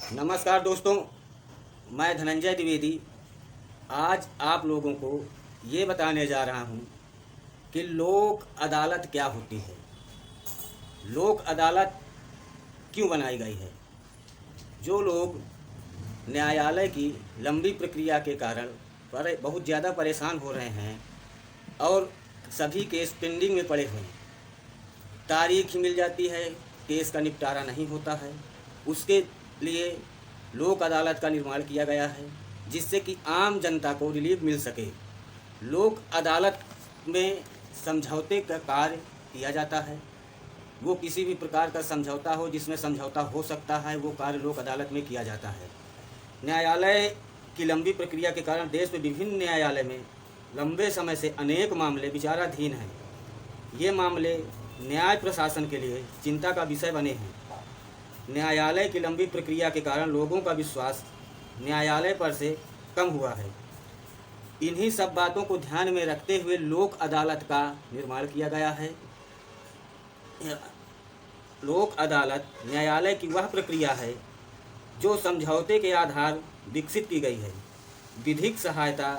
नमस्कार दोस्तों, मैं धनंजय द्विवेदी आज आप लोगों को ये बताने जा रहा हूँ कि लोक अदालत क्या होती है, लोक अदालत क्यों बनाई गई है। जो लोग न्यायालय की लंबी प्रक्रिया के कारण बहुत ज़्यादा परेशान हो रहे हैं और सभी केस पेंडिंग में पड़े हुए हैं, तारीख ही मिल जाती है, केस का निपटारा नहीं होता है, उसके लिए लोक अदालत का निर्माण किया गया है जिससे कि आम जनता को रिलीफ मिल सके। लोक अदालत में समझौते का कार्य किया जाता है। वो किसी भी प्रकार का समझौता हो जिसमें समझौता हो सकता है, वो कार्य लोक अदालत में किया जाता है। न्यायालय की लंबी प्रक्रिया के कारण देश में विभिन्न न्यायालय में लंबे समय से अनेक मामले विचाराधीन हैं। ये मामले न्याय प्रशासन के लिए चिंता का विषय बने हैं। न्यायालय की लंबी प्रक्रिया के कारण लोगों का विश्वास न्यायालय पर से कम हुआ है। इन्हीं सब बातों को ध्यान में रखते हुए लोक अदालत का निर्माण किया गया है। लोक अदालत न्यायालय की वह प्रक्रिया है जो समझौते के आधार विकसित की गई है। विधिक सहायता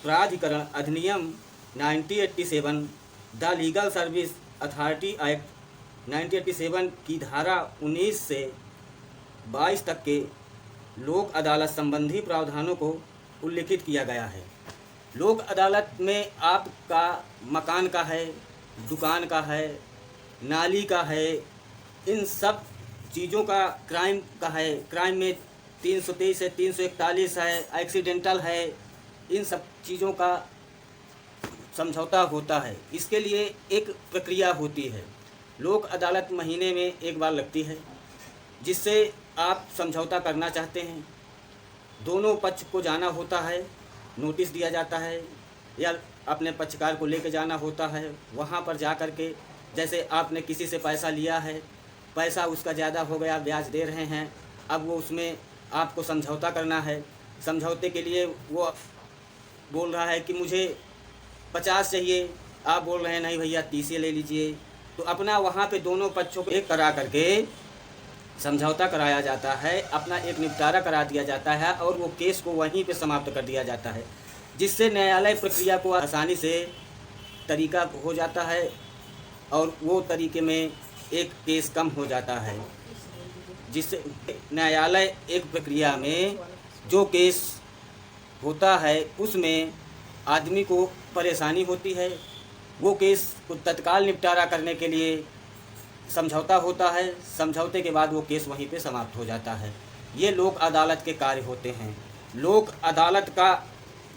प्राधिकरण अधिनियम 1987, the legal service authority act 1987 की धारा 19 से 22 तक के लोक अदालत संबंधी प्रावधानों को उल्लिखित किया गया है। लोक अदालत में आपका मकान का है, दुकान का है, नाली का है, इन सब चीज़ों का क्राइम का है। क्राइम में 323 से 341 है, एक्सीडेंटल है, इन सब चीज़ों का समझौता होता है। इसके लिए एक प्रक्रिया होती है। लोक अदालत महीने में एक बार लगती है जिससे आप समझौता करना चाहते हैं, दोनों पक्ष को जाना होता है, नोटिस दिया जाता है या अपने पक्षकार को लेकर जाना होता है। वहाँ पर जा कर के जैसे आपने किसी से पैसा लिया है, पैसा उसका ज़्यादा हो गया, ब्याज दे रहे हैं, अब वो उसमें आपको समझौता करना है। समझौते के लिए वो बोल रहा है कि मुझे 50 चाहिए, आप बोल रहे हैं नहीं भैया 30 ले लीजिए। तो अपना वहाँ पे दोनों पक्षों को एक करा करके समझौता कराया जाता है, अपना एक निपटारा करा दिया जाता है और वो केस को वहीं पे समाप्त कर दिया जाता है, जिससे न्यायालय प्रक्रिया को आसानी से तरीका हो जाता है और वो तरीके में एक केस कम हो जाता है। जिससे न्यायालय एक प्रक्रिया में जो केस होता है उसमें आदमी को परेशानी होती है, वो केस को तत्काल निपटारा करने के लिए समझौता होता है। समझौते के बाद वो केस वहीं पे समाप्त हो जाता है। ये लोक अदालत के कार्य होते हैं। लोक अदालत का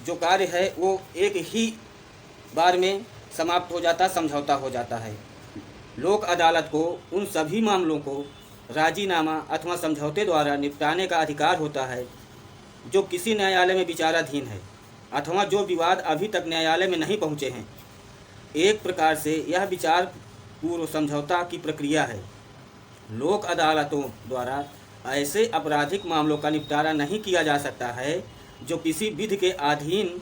जो कार्य है वो एक ही बार में समाप्त हो जाता, समझौता हो जाता है। लोक अदालत को उन सभी मामलों को राजीनामा अथवा समझौते द्वारा निपटाने का अधिकार होता है जो किसी न्यायालय में विचाराधीन है अथवा जो विवाद अभी तक न्यायालय में नहीं पहुँचे हैं। एक प्रकार से यह विचार पूर्व समझौता की प्रक्रिया है। लोक अदालतों द्वारा ऐसे आपराधिक मामलों का निपटारा नहीं किया जा सकता है जो किसी विधि के अधीन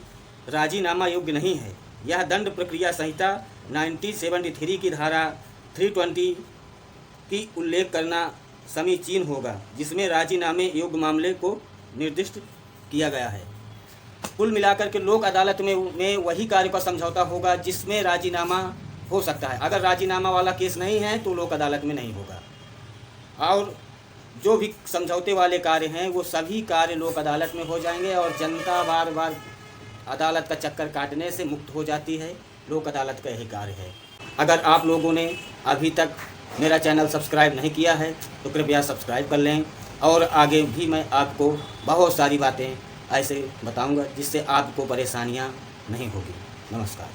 राजीनामा योग्य नहीं है। यह दंड प्रक्रिया संहिता 1973 की धारा 320 की उल्लेख करना समीचीन होगा, जिसमें राजीनामे योग्य मामले को निर्दिष्ट किया गया है। कुल मिलाकर के लोक अदालत में वही कार्य का समझौता होगा जिसमें राजीनामा हो सकता है। अगर राजीनामा वाला केस नहीं है तो लोक अदालत में नहीं होगा। और जो भी समझौते वाले कार्य हैं वो सभी कार्य लोक अदालत में हो जाएंगे और जनता बार बार अदालत का चक्कर काटने से मुक्त हो जाती है। लोक अदालत का यही कार्य है। अगर आप लोगों ने अभी तक मेरा चैनल सब्सक्राइब नहीं किया है तो कृपया सब्सक्राइब कर लें और आगे भी मैं आपको बहुत सारी बातें ऐसे बताऊंगा जिससे आपको परेशानियां नहीं होगी। नमस्कार।